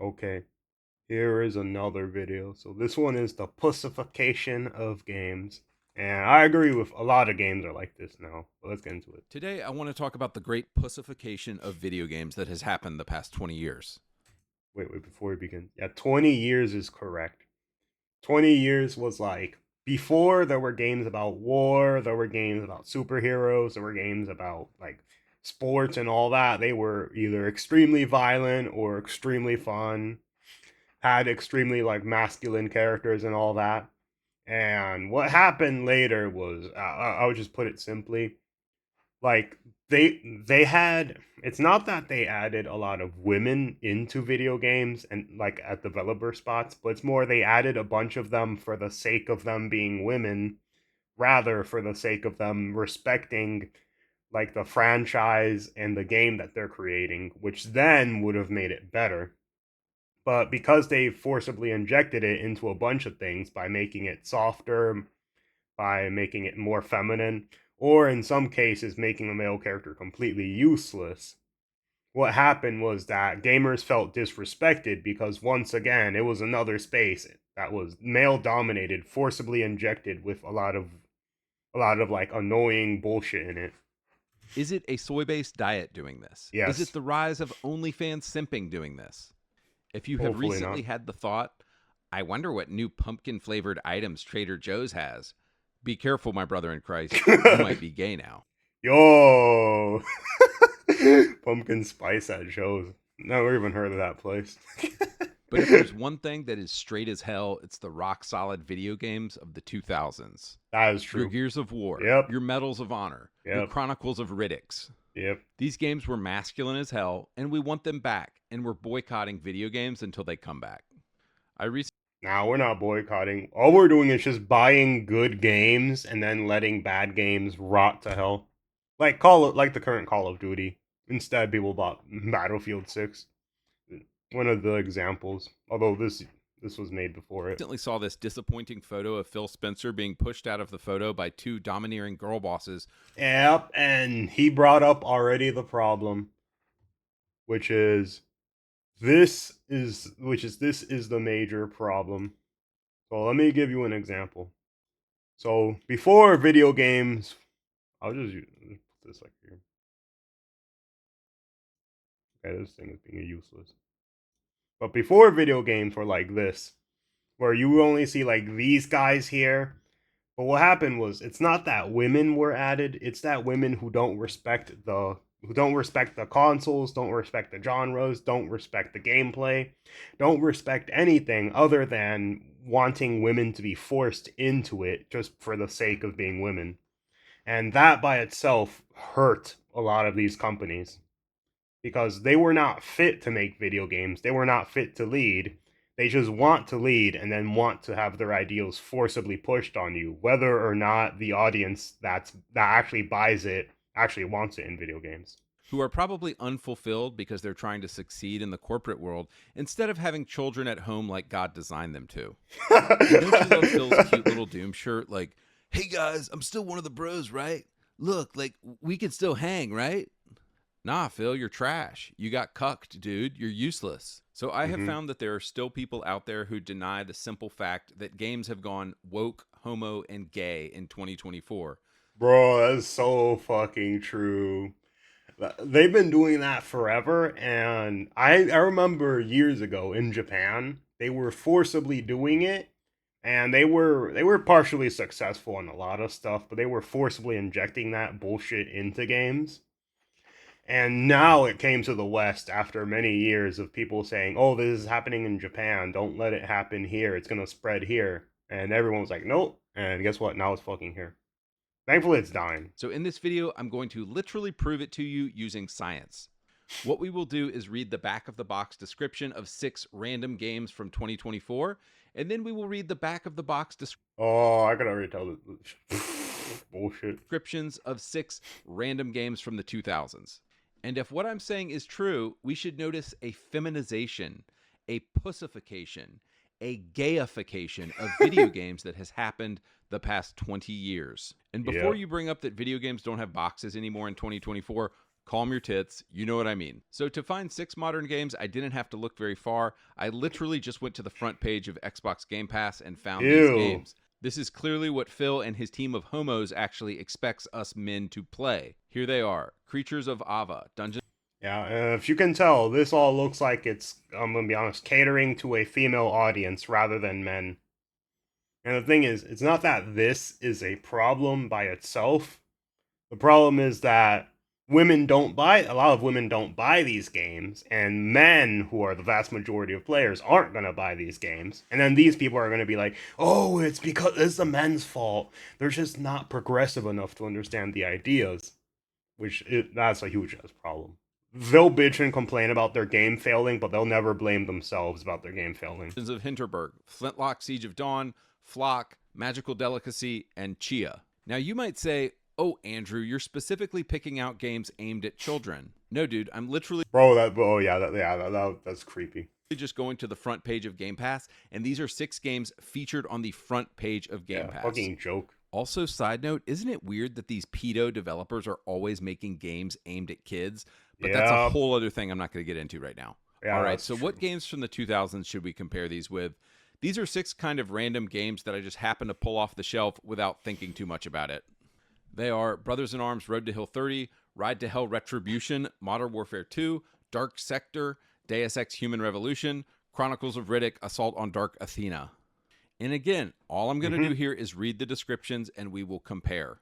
Okay, here is another video. So this one is the pussification of games. And I agree with a lot of games are like this now. But let's get into it. Today, I want to talk about the great pussification of video games that has happened the past 20 years. Wait, before we begin. Yeah, 20 years is correct. 20 years was like before there were games about war, there were games about superheroes, there were games about like sports and all that. They were either extremely violent or extremely fun, had extremely like masculine characters and all that. And what happened later was, I would just put it simply, like they had. It's not that they added a lot of women into video games and like at developer spots, but it's more they added a bunch of them for the sake of them being women, rather for the sake of them respecting like the franchise and the game that they're creating, which then would have made it better. But because they forcibly injected it into a bunch of things by making it softer, by making it more feminine, or in some cases making a male character completely useless, what happened was that gamers felt disrespected because once again it was another space that was male dominated, forcibly injected with a lot of like annoying bullshit in it. Is it a soy based diet doing this? Is it Yes, the rise of OnlyFans simping doing this? If you have hopefully recently not. had the thought, I wonder what new pumpkin flavored items Trader Joe's has, be careful, my brother in Christ. You might be gay now. Yo, pumpkin spice at Joe's. Never even heard of that place. But if there's one thing that is straight as hell, it's the rock solid video games of the 2000s. That is Your true. Gears of War, Yep, your Medals of Honor, your yep, Chronicles of Riddicks. yep. These games were masculine as hell, and we want them back, and we're boycotting video games until they come back. I recently Now we're not boycotting. All we're doing is just buying good games and then letting bad games rot to hell. Like the current Call of Duty. Instead, people bought Battlefield 6. One of the examples. Although this was made before it. saw this disappointing photo of Phil Spencer being pushed out of the photo by two domineering girl bosses. Yep, and he brought up already the problem, which is this is the major problem. So let me give you an example. So before video games, I'll just put this like here. Okay, this thing is being useless. But before video games were like this, where you only see like these guys here. But what happened was it's not that women were added, it's that women who don't respect the consoles, don't respect the genres, don't respect the gameplay, don't respect anything other than wanting women to be forced into it just for the sake of being women. And that by itself hurt a lot of these companies because they were not fit to make video games. They were not fit to lead. They just want to lead and then want to have their ideals forcibly pushed on you, whether or not the audience that actually buys it actually wants it in video games. Who are probably unfulfilled because they're trying to succeed in the corporate world instead of having children at home like God designed them to. And don't you love Phil's cute little Doom shirt? Like, hey guys, I'm still one of the bros, right? Look, like, we can still hang, right? Nah, Phil, you're trash. You got cucked, dude. You're useless. So I have Mhm. found that there are still people out there who deny the simple fact that games have gone woke, homo, and gay in 2024. Bro, that's so fucking true. They've been doing that forever, and I remember years ago in Japan, they were forcibly doing it, and they were partially successful in a lot of stuff, but they were forcibly injecting that bullshit into games. And now it came to the West after many years of people saying, "Oh, this is happening in Japan. Don't let it happen here. It's gonna spread here." And everyone was like, "Nope." And guess what? Now it's fucking here. Thankfully, it's dying. So in this video, I'm going to literally prove it to you using science. What we will do is read the back of the box description of 6 random games from 2024, and then we will read the back of the box Oh, I could already tell this bullshit. descriptions of 6 random games from the 2000s. And if what I'm saying is true, we should notice a feminization, a pussification, a gayification of video games that has happened the past 20 years. And before Yep. you bring up that video games don't have boxes anymore in 2024, Calm your tits. You know what I mean. So to find 6 modern games, I didn't have to look very far. I literally just went to the front page of Xbox Game Pass and found these Ew. games. This is clearly what Phil and his team of homos actually expects us men to play. Here they are. Creatures of Ava, Dungeons. Yeah, if you can tell, this all looks like it's, I'm gonna be honest, catering to a female audience rather than men. And the thing is, it's not that this is a problem by itself. The problem is that a lot of women don't buy these games, and men, who are the vast majority of players, aren't gonna buy these games. And then these people are gonna be like, oh, it's because it's the men's fault. They're just not progressive enough to understand the ideas. That's a huge ass problem. They'll bitch and complain about their game failing, but they'll never blame themselves about their game failing. of Hinterberg, Flintlock Siege of Dawn, Flock, Magical Delicacy, and Chia. Now you might say, oh, Andrew, you're specifically picking out games aimed at children. No, dude, I'm literally That's creepy. just going to the front page of Game Pass, and these are 6 games featured on the front page of Game Pass. Fucking joke. Also, side note, isn't it weird that these pedo developers are always making games aimed at kids? But that's a whole other thing I'm not going to get into right now. Yeah, all right, so true. what games from the 2000s should we compare these with? These are 6 kind of random games that I just happened to pull off the shelf without thinking too much about it. They are Brothers in Arms Road to Hill 30, Ride to Hell Retribution, Modern Warfare 2, Dark Sector, Deus Ex Human Revolution, Chronicles of Riddick, Assault on Dark Athena. And again, all I'm going to do here is read the descriptions and we will compare.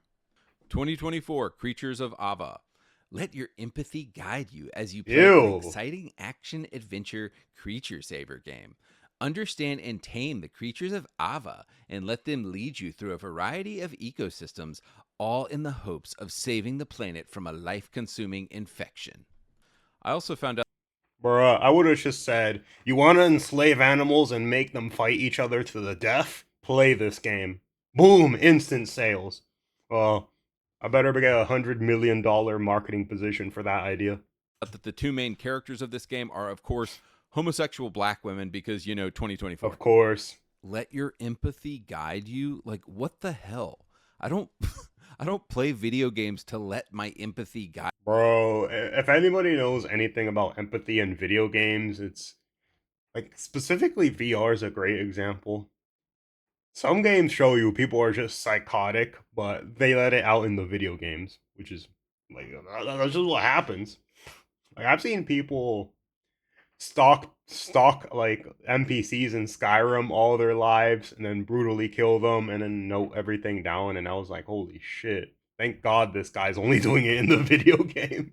2024 Creatures of Ava. Let your empathy guide you as you play an exciting action-adventure creature saver game. Understand and tame the creatures of Ava and let them lead you through a variety of ecosystems, all in the hopes of saving the planet from a life-consuming infection. I also found out Bruh, I would have just said, you want to enslave animals and make them fight each other to the death? Play this game. Boom, instant sales. Well, I better get $100 million marketing position for that idea. that the 2 main characters of this game are, of course, homosexual black women because, 2024. Of course. Let your empathy guide you? Like, what the hell? I don't I don't play video games to let my empathy guide. Bro, if anybody knows anything about empathy in video games, it's like specifically VR is a great example. Some games show you people are just psychotic, but they let it out in the video games, which is like that's just what happens. Like I've seen people stalk like NPCs in Skyrim all their lives and then brutally kill them and then note everything down, and I was like, holy shit. Thank God this guy's only doing it in the video game.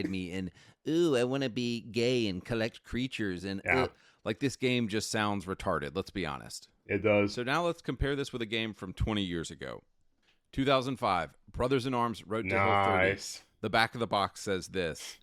Me in, ooh, I want to be gay and collect creatures and like this game just sounds retarded, let's be honest. It does. So now let's compare this with a game from 20 years ago. 2005, Brothers in Arms Road to Hill 30. The back of the box says this: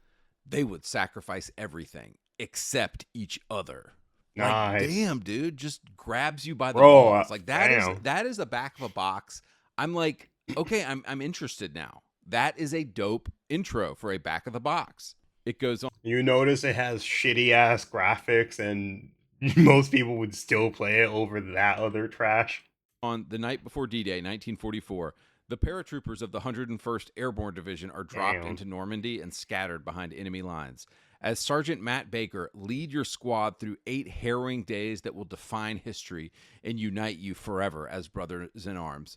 they would sacrifice everything except each other. Nice. Like, damn, dude, just grabs you by the balls. Like that is the back of a box. I'm like, okay, I'm interested now. That is a dope intro for a back of the box. It goes on. You notice it has shitty ass graphics, and most people would still play it over that other trash. On the night before D-Day, 1944, the paratroopers of the 101st Airborne Division are dropped into Normandy and scattered behind enemy lines. As Sergeant Matt Baker, lead your squad through 8 harrowing days that will define history and unite you forever as brothers in arms.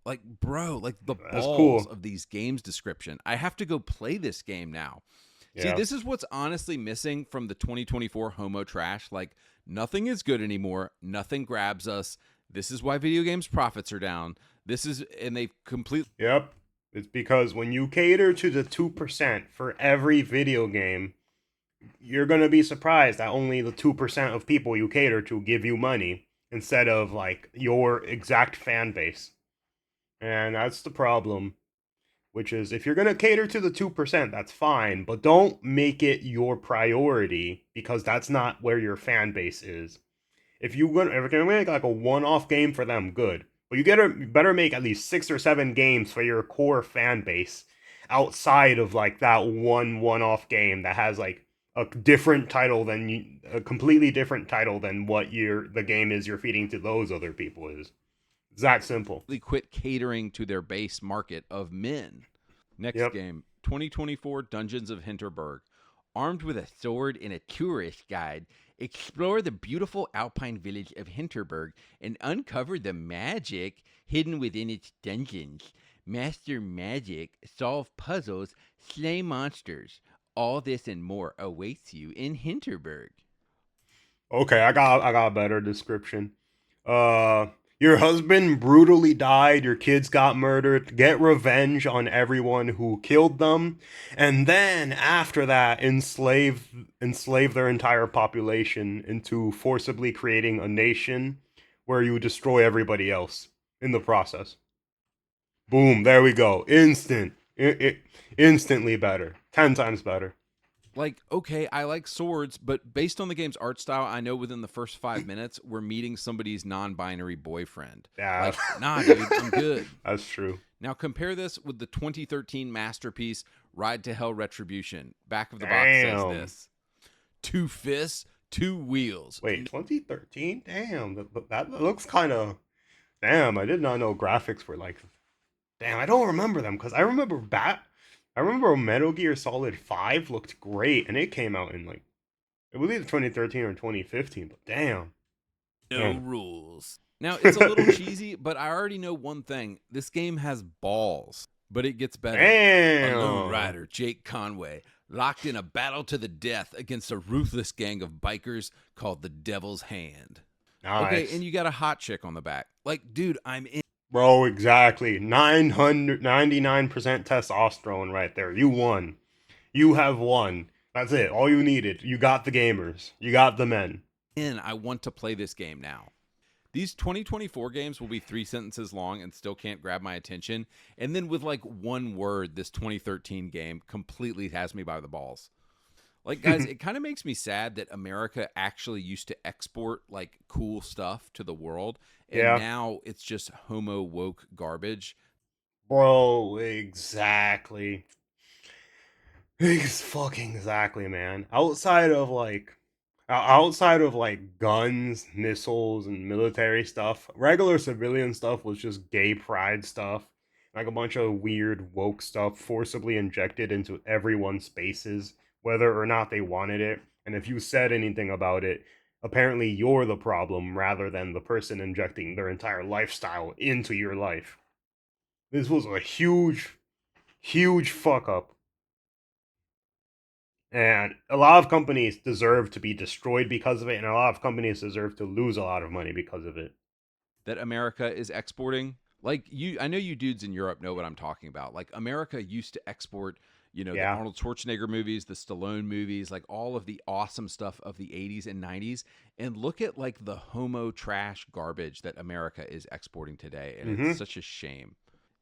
Like, bro, like the balls of these games description. I have to go play this game now. Yeah. See, this is what's honestly missing from the 2024 homo trash. Like, nothing is good anymore. Nothing grabs us. This is why video games profits are down. And they've completely... Yep. It's because when you cater to the 2% for every video game, you're going to be surprised that only the 2% of people you cater to give you money instead of, like, your exact fan base. And that's the problem. Which is, if you're going to cater to the 2%, that's fine, but don't make it your priority, because that's not where your fan base is. If you're going to make like a one-off game for them, good. But you better make at least 6 or 7 games for your core fan base outside of like that one-off game that has like a different title a completely different title than what the game is you're feeding to those other people is. It's that simple. Quit catering to their base market of men. Next game, 2024 Dungeons of Hinterberg. Armed with a sword and a tourist guide, explore the beautiful alpine village of Hinterberg and uncover the magic hidden within its dungeons. Master magic, solve puzzles, slay monsters. All this and more awaits you in Hinterberg. Okay, I got a better description. Uh, your husband brutally died, your kids got murdered, get revenge on everyone who killed them, and then after that enslave their entire population into forcibly creating a nation where you destroy everybody else in the process. Boom, there we go. Instantly better. 10 times better. Like, okay, I like swords, but based on the game's art style, I know within the first 5 minutes we're meeting somebody's non-binary boyfriend. Yeah, Like, nah, dude, I'm good. that's true. Now compare this with the 2013 masterpiece Ride to Hell Retribution. Back of the box says Damn. this: two fists, two wheels. Wait, 2013? Damn, that looks kind of. Damn, I did not know graphics were like. Damn, I don't remember them because I remember I remember Metal Gear Solid 5 looked great and it came out in like I believe 2013 or 2015. But damn, No damn, rules. Now, it's a little cheesy, but I already know one thing. This game has balls, but it gets better. A lone damn. rider, Jake Conway, locked in a battle to the death against a ruthless gang of bikers called the Devil's Hand. Okay, and Nice, you got a hot chick on the back. Like, dude, I'm in. bro. Exactly. 999% testosterone right there. You won. You have won. That's it. All you needed. You got the gamers. You got the men. I want to play this game now. These 2024 games will be 3 sentences long and still can't grab my attention. And then with like one word, this 2013 game completely has me by the balls. Like, guys, it kind of makes me sad that America actually used to export like cool stuff to the world. And Yeah. now it's just homo woke garbage. Bro, exactly. Fucking exactly, man. Outside of like guns, missiles, and military stuff, regular civilian stuff was just gay pride stuff, like a bunch of weird woke stuff forcibly injected into everyone's spaces, whether or not they wanted it. And if you said anything about it, apparently you're the problem rather than the person injecting their entire lifestyle into your life. This was a huge fuck up. And a lot of companies deserve to be destroyed because of it, and a lot of companies deserve to lose a lot of money because of it. That America is exporting. Like, I know you dudes in Europe know what I'm talking about. Like, America used to export, the Yeah. Arnold Schwarzenegger movies, the Stallone movies, like all of the awesome stuff of the 80s and 90s. And look at like the homo trash garbage that America is exporting today. And it's Mm-hmm. such a shame.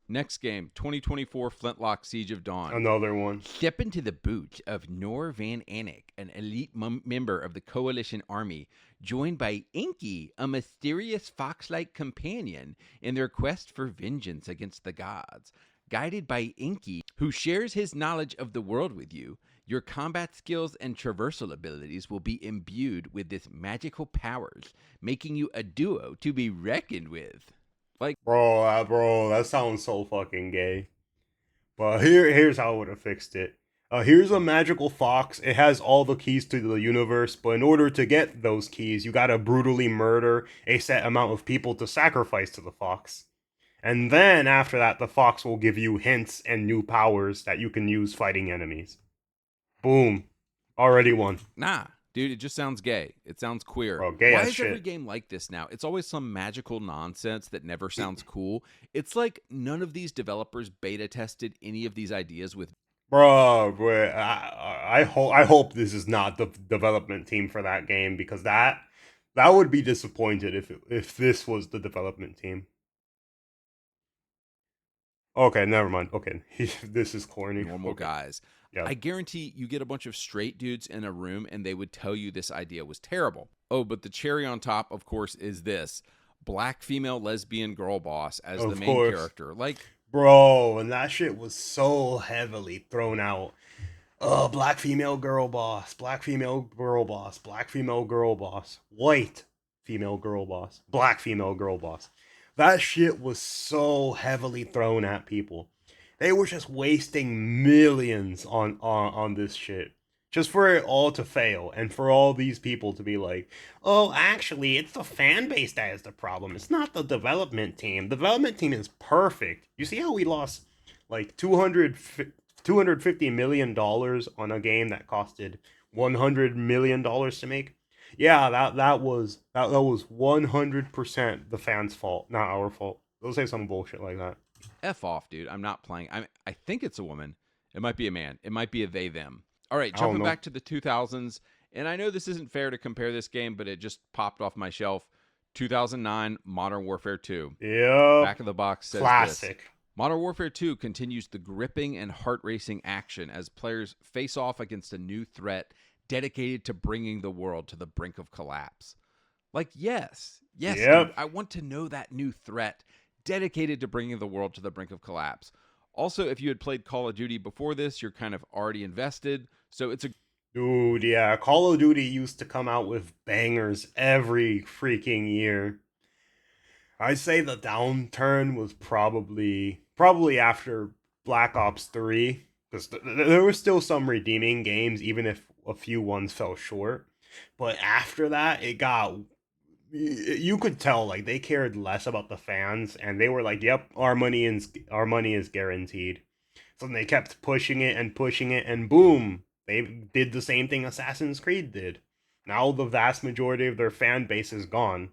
Next game, 2024 Flintlock Siege of Dawn. Another one. Step into the boots of Nor Van Anik, an elite member of the Coalition Army, joined by Inky, a mysterious fox-like companion, in their quest for vengeance against the gods. Guided by Inky, who shares his knowledge of the world with you, your combat skills and traversal abilities will be imbued with this magical powers, making you a duo to be reckoned with. Like, Bro, that sounds so fucking gay. But here's how I would have fixed it. Here's a magical fox. It has all the keys to the universe, but in order to get those keys, you gotta brutally murder a set amount of people to sacrifice to the fox. And then after that, the fox will give you hints and new powers that you can use fighting enemies. Boom. Already won. nah, dude, it just sounds gay. It sounds queer. Bro, gay Why as is every shit. game like this now? It's always some magical nonsense that never sounds cool. It's like none of these developers beta tested any of these ideas with. Bro, I hope this is not the development team for that game because that would be disappointed if this was the development team. Okay, never mind. Okay, this is corny. Normal Okay, guys. yeah, I guarantee you get a bunch of straight dudes in a room and they would tell you this idea was terrible. Oh, but the cherry on top, of course, is this black female lesbian girl boss as the of main course, character. Like, bro. And that shit was so heavily thrown out. Black female girl boss, black female girl boss, black female girl boss, white female girl boss, black female girl boss. That shit was so heavily thrown at people. They were just wasting millions on this shit. Just for it all to fail and for all these people to be like, oh, actually, it's the fan base that is the problem. It's not the development team. The development team is perfect. You see how we lost like $250 million on a game that costed $100 million to make? Yeah, that was 100% the fans' fault, not our fault. They'll say some bullshit like that. F off, dude. I'm not playing. I think it's a woman. It might be a man. It might be a they them. All right, I don't jumping know. back to the 2000s, and I know this isn't fair to compare this game, but it just popped off my shelf. 2009 Modern Warfare 2. Yep. Back of the box says this. Classic. Modern Warfare 2 continues the gripping and heart-racing action as players face off against a new threat dedicated to bringing the world to the brink of collapse. Like, yes, dude, Yep. I want to know that new threat dedicated to bringing the world to the brink of collapse. Also, if you had played Call of Duty before this, you're kind of already invested. So it's a Dude, yeah. Call of Duty used to come out with bangers every freaking year. I'd say the downturn was probably after Black Ops 3 because there were still some redeeming games even if a few ones fell short. But after that, it got you could tell like they cared less about the fans and they were like, "Yep, our money is guaranteed." So they kept pushing it and boom, they did the same thing Assassin's Creed did. Now the vast majority of their fan base is gone.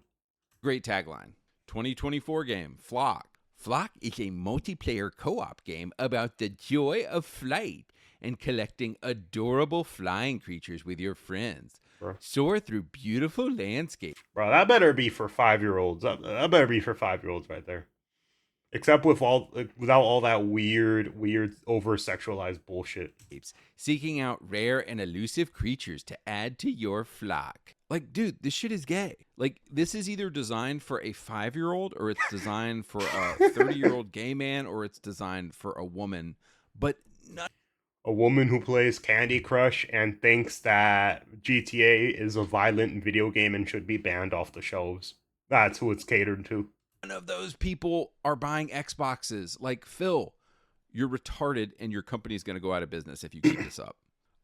great tagline. 2024 game, Flock. Flock is a multiplayer co op game about the joy of flight and collecting adorable flying creatures with your friends. Bro. Soar through beautiful landscapes. Bro, that better be for 5-year-olds. That better be for 5-year-olds right there. Except with all without all that weird over sexualized bullshit. Seeking out rare and elusive creatures to add to your flock. Like, dude, this shit is gay. Like, this is either designed for a 5-year-old or it's designed for a 30-year-old gay man or it's designed for a woman. But not A woman who plays Candy Crush and thinks that GTA is a violent video game and should be banned off the shelves. That's who it's catered to. none of those people are buying Xboxes. Like, Phil, you're retarded and your company's going to go out of business if you keep this up.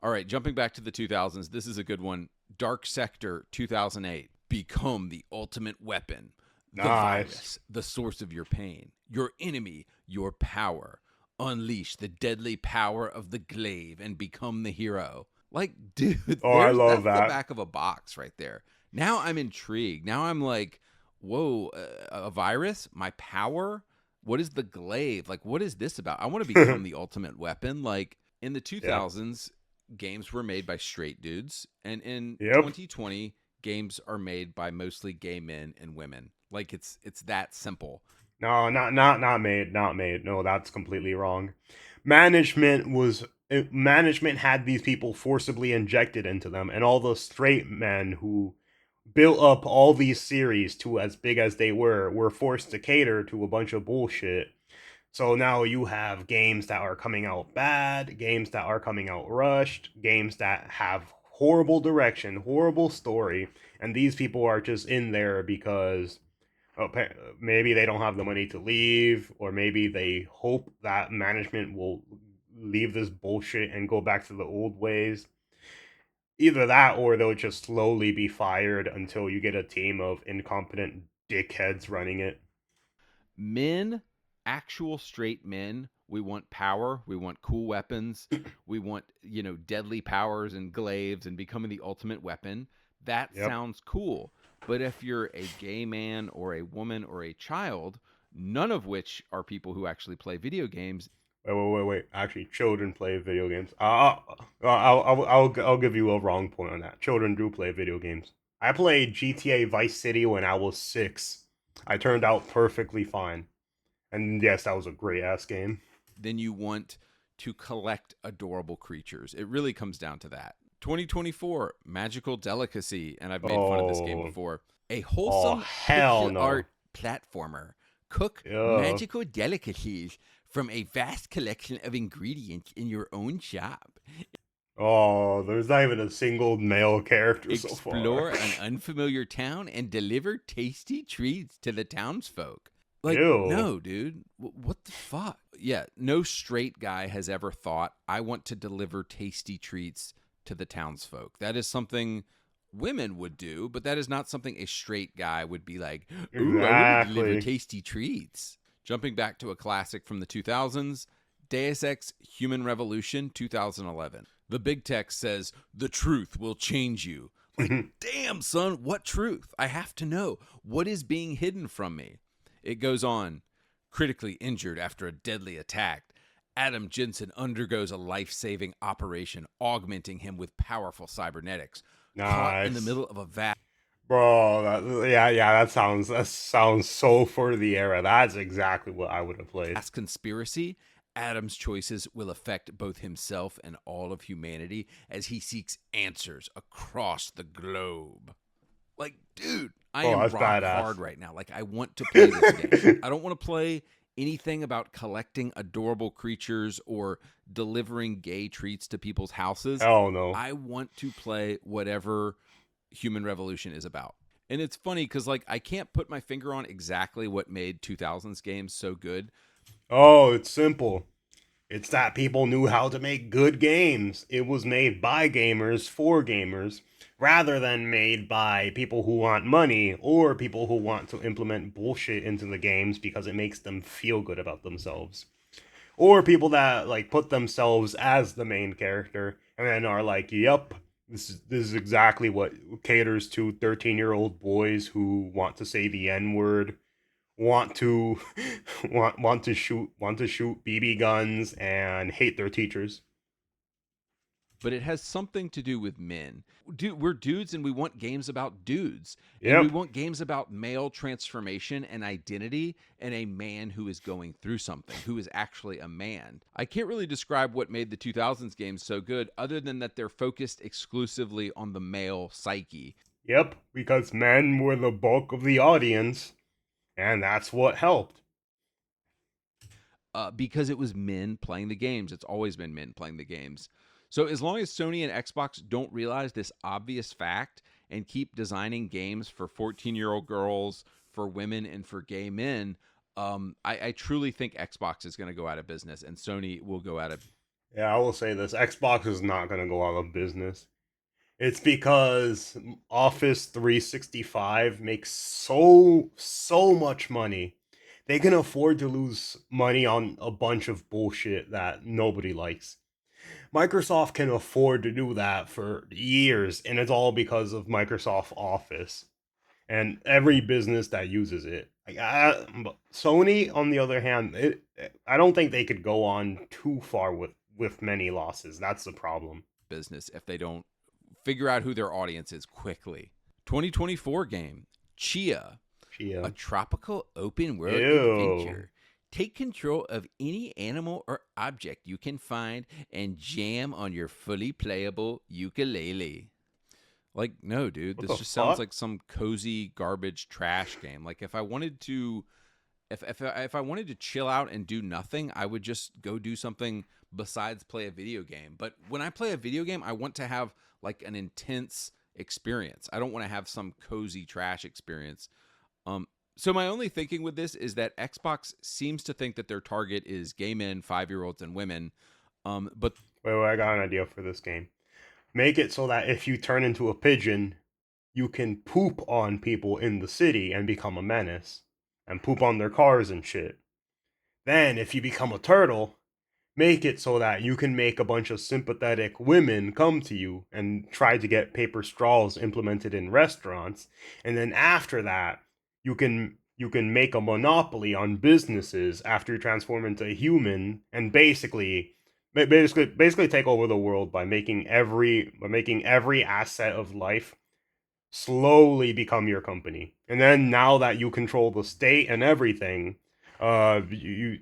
All right, jumping back to the 2000s, this is a good one. Dark Sector 2008. Become the ultimate weapon. The Nice. virus, the source of your pain. Your enemy, your power. Unleash the deadly power of the glaive and become the hero. Like, dude, Oh, I love that's the that. back of a box right there. Now I'm intrigued. Now I'm like, whoa, a virus? My power? What is the glaive? Like, what is this about? I want to become the ultimate weapon. Like, in the Yep. 2000s, games were made by straight dudes. And in Yep. 2020, games are made by mostly gay men and women. Like, it's that simple. No, not made. No, that's completely wrong. Management had these people forcibly injected into them, and all the straight men who built up all these series to as big as they were forced to cater to a bunch of bullshit. So now you have games that are coming out bad, games that are coming out rushed, games that have horrible direction, horrible story, and these people are just in there because maybe they don't have the money to leave, or maybe they hope that management will leave this bullshit and go back to the old ways. Either that, or they'll just slowly be fired until you get a team of incompetent dickheads running it. Men, actual straight men, we want power, we want cool weapons, we want, deadly powers and glaives and becoming the ultimate weapon. That Yep. sounds cool. But if you're a gay man or a woman or a child, none of which are people who actually play video games, Wait. Actually, children play video games. I'll give you a wrong point on that. Children do play video games. I played GTA Vice City when I was 6. I turned out perfectly fine. And yes, that was a great ass game. then you want to collect adorable creatures. It really comes down to that. 2024, Magical Delicacy, and I've made fun of this game Oh, before. A oh wholesome hell pixel no. art platformer. Cook Yeah. magical delicacies from a vast collection of ingredients in your own shop. Oh, there's not even a single male character so far. Explore an unfamiliar town and deliver tasty treats to the townsfolk. Like, Ew. no, dude. What the fuck? Yeah, no straight guy has ever thought, I want to deliver tasty treats to the townsfolk. That is something women would do, but that is not something a straight guy would be like, ooh, I want to deliver Exactly. tasty treats. Jumping back to a classic from the 2000s, Deus Ex Human Revolution 2011. The big text says, the truth will change you. Like, damn, son, what truth? I have to know. What is being hidden from me? It goes on. Critically injured after a deadly attack, Adam Jensen undergoes a life saving operation, augmenting him with powerful cybernetics. Caught in the Nice. middle of a vast Bro, yeah, that sounds so for the era. That's exactly what I would have played. conspiracy, Adam's choices will affect both himself and all of humanity as he seeks answers across the globe. Like, dude, I Oh, am that's rock badass. hard right now. Like, I want to play this game. I don't want to play anything about collecting adorable creatures or delivering gay treats to people's houses. Hell no. I want to play whatever Human Revolution is about. And it's funny because, like, I can't put my finger on exactly what made 2000s games so good. Oh, it's simple. It's that people knew how to make good games. It was made by gamers for gamers rather than made by people who want money or people who want to implement bullshit into the games because it makes them feel good about themselves. Or people that like put themselves as the main character and then are like, "Yep, this is exactly what caters to 13-year-old boys who want to say the N-word, want to want to shoot BB guns and hate their teachers." But it has something to do with men. Dude, we're dudes and we want games about dudes. And we Yep. want games about male transformation and identity and a man who is going through something, who is actually a man. I can't really describe what made the 2000s games so good other than that they're focused exclusively on the male psyche. Yep, because men were the bulk of the audience and that's what helped. Because it was men playing the games. It's always been men playing the games. So as long as Sony and Xbox don't realize this obvious fact and keep designing games for 14-year-old girls, for women, and for gay men, I truly think Xbox is going to go out of business and Sony will go out of. Yeah, I will say this, Xbox is not going to go out of business. It's because Office 365 makes so much money. They can afford to lose money on a bunch of bullshit that nobody likes. Microsoft can afford to do that for years, and it's all because of Microsoft Office and every business that uses it. Sony, on the other hand, I don't think they could go on too far with many losses. That's the problem. Business if they don't figure out who their audience is quickly. 2024 game, Chia, a Yeah. tropical open world Ew. adventure. Take control of any animal or object you can find and jam on your fully playable ukulele. Like, no, dude, What this the just sounds fuck? like some cozy garbage trash game. Like, if I wanted to, if I wanted to chill out and do nothing, I would just go do something besides play a video game. But when I play a video game, I want to have like an intense experience. I don't want to have some cozy trash experience. Um, so my only thinking with this is that Xbox seems to think that their target is gay men, 5-year-olds, and women. But Wait, I got an idea for this game. Make it so that if you turn into a pigeon, you can poop on people in the city and become a menace. And poop on their cars and shit. Then, if you become a turtle, make it so that you can make a bunch of sympathetic women come to you and try to get paper straws implemented in restaurants, and then after that you can make a monopoly on businesses after you transform into a human and basically take over the world by making every asset of life slowly become your company. And then now that you control the state and everything, I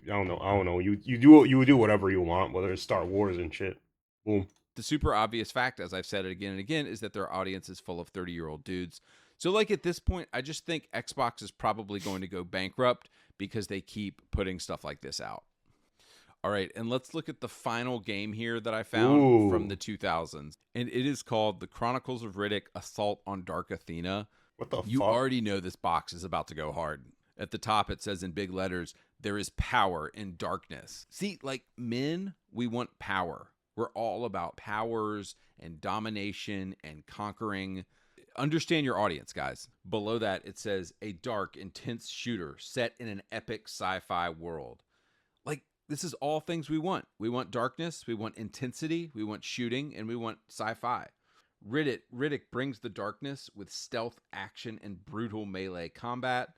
don't know, you do whatever you want, whether it's Star Wars and shit. Boom. the super obvious fact, as I've said it again and again, is that their audience is full of 30-year-old dudes. So, like, at this point, I just think Xbox is probably going to go bankrupt because they keep putting stuff like this out. All right, and let's look at the final game here that I found from the Ooh, 2000s. And it is called The Chronicles of Riddick Assault on Dark Athena. what the You fuck? already know this box is about to go hard. At the top, it says in big letters, there is power in darkness. See, like men, we want power. We're all about powers and domination and conquering. Understand your audience, guys. Below that, it says a dark, intense shooter set in an epic sci fi world. Like, this is all things we want. We want darkness, we want intensity, we want shooting, and we want sci fi. Riddick brings the darkness with stealth, action, and brutal melee combat.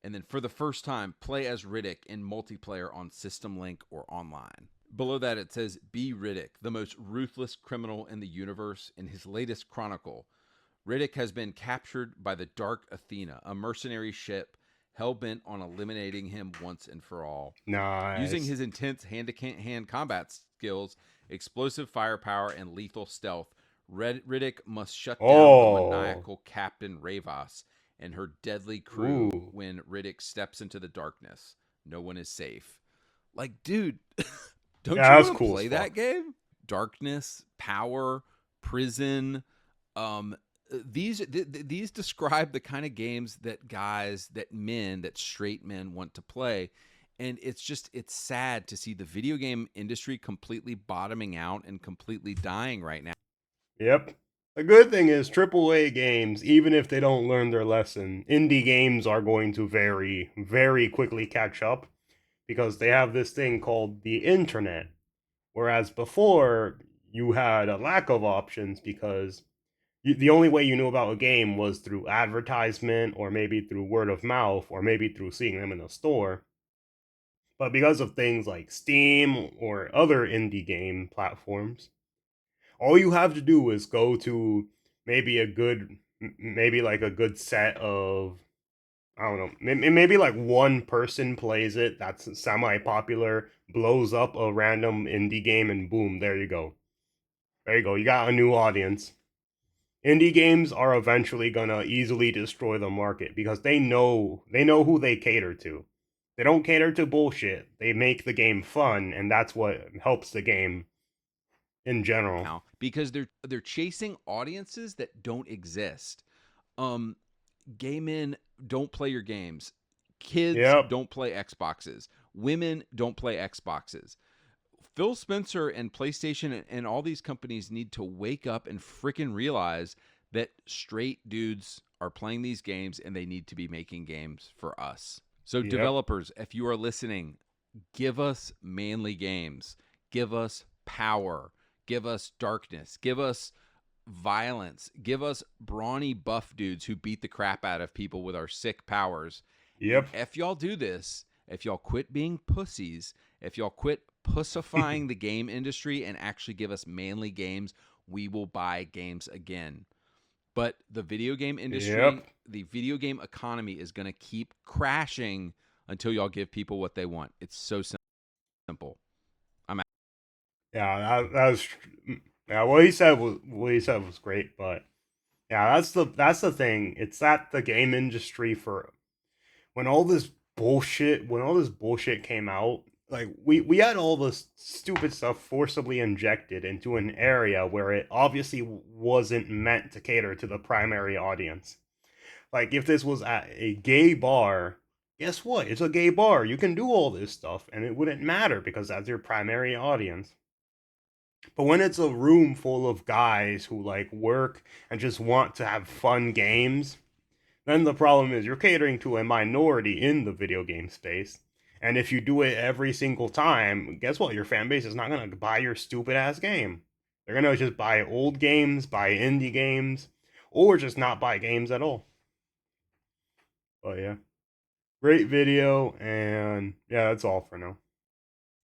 And then for the first time, play as Riddick in multiplayer on System Link or online. Below that, it says, Be Riddick, the most ruthless criminal in the universe. In his latest chronicle, Riddick has been captured by the Dark Athena, a mercenary ship hell-bent on eliminating him once and for all. Using Nice. his intense hand-to-hand combat skills, explosive firepower, and lethal stealth, Riddick must shut down the Oh. maniacal Captain Ravos and her deadly crew Ooh. when Riddick steps into the darkness. No one is safe. Like, dude, don't you Yeah, that's want to cool as play that fuck. game? Darkness, power, prison. Um, these describe the kind of games that guys, that men, that straight men want to play. And it's sad to see the video game industry completely bottoming out and completely dying right now. Yep. The good thing is AAA games, even if they don't learn their lesson, indie games are going to very, very quickly catch up because they have this thing called the internet. Whereas before, you had a lack of options because the only way you knew about a game was through advertisement or maybe through word of mouth or maybe through seeing them in a store. But because of things like Steam or other indie game platforms, all you have to do is go to maybe a good, maybe like a good set of, I don't know, maybe like one person plays it that's semi popular, blows up a random indie game, and boom, there you go. There you go. You got a new audience. Indie games are eventually gonna easily destroy the market because they know who they cater to. They don't cater to bullshit. They make the game fun, and that's what helps the game in general. Now because they're chasing audiences that don't exist. Um, Gay men don't play your games. Kids Yep. don't play Xboxes. Women don't play Xboxes. Phil Spencer and PlayStation and all these companies need to wake up and freaking realize that straight dudes are playing these games and they need to be making games for us. So, Yep. developers, if you are listening, give us manly games, give us power, give us darkness, give us violence, give us brawny buff dudes who beat the crap out of people with our sick powers. And Yep. if y'all do this, if y'all quit being pussies, if y'all quit pussifying the game industry and actually give us manly games, we will buy games again. But the video game industry, Yep. the video game economy is going to keep crashing until y'all give people what they want. It's so simple. I'm out. Yeah, that's yeah. What he said was great, but yeah, that's the thing. It's that the game industry for when all this bullshit came out, like we had all this stupid stuff forcibly injected into an area where it obviously wasn't meant to cater to the primary audience. Like if this was at a gay bar, guess what? It's a gay bar. You can do all this stuff and it wouldn't matter because that's your primary audience. But when it's a room full of guys who like work and just want to have fun games, then the problem is you're catering to a minority in the video game space. And if you do it every single time, guess what? Your fan base is not going to buy your stupid ass game. They're going to just buy old games, buy indie games, or just not buy games at all. But yeah, great video. And yeah, that's all for now.